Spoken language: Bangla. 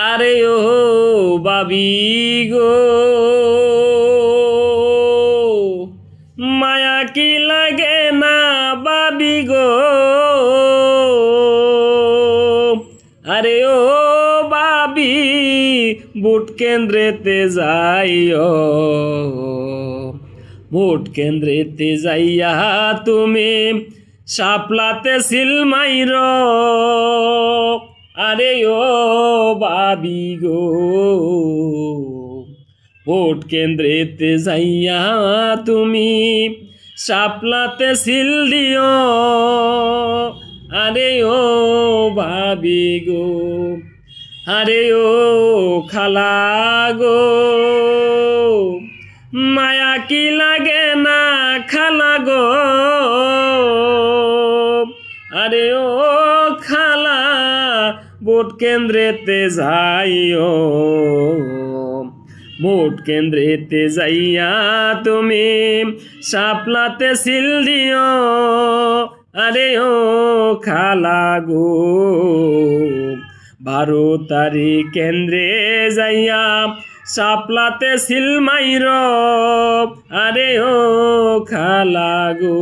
আরে ও বাবি গো, মায়া কি লাগে না বাবি গো। আরে ও বাবি, ভোট কেন্দ্রেতে যাইও, ভোট কেন্দ্রেতে যাইয়া তুমি শাপলাতে সিল মাইর। আরে ও বাবি গো, ভোট কেন্দ্রেতে যাইয়া তুমি শাপলাতে সিল দিও। আরে ও বাবি গো, আরে ও খালা গো, মায়া কি লাগে না খালা গো। আরে ও খালা, ভোট কেন্দ্রেতে যাইও, ভোট কেন্দ্রেতে যাইয়া তুমি শাপলাতে সিল দিও। আরে ও খালা গো, 12 তারিখ কেন্দ্রে যাইয়া শাপলাতে সিল মাইর। আরে ও খালা গো।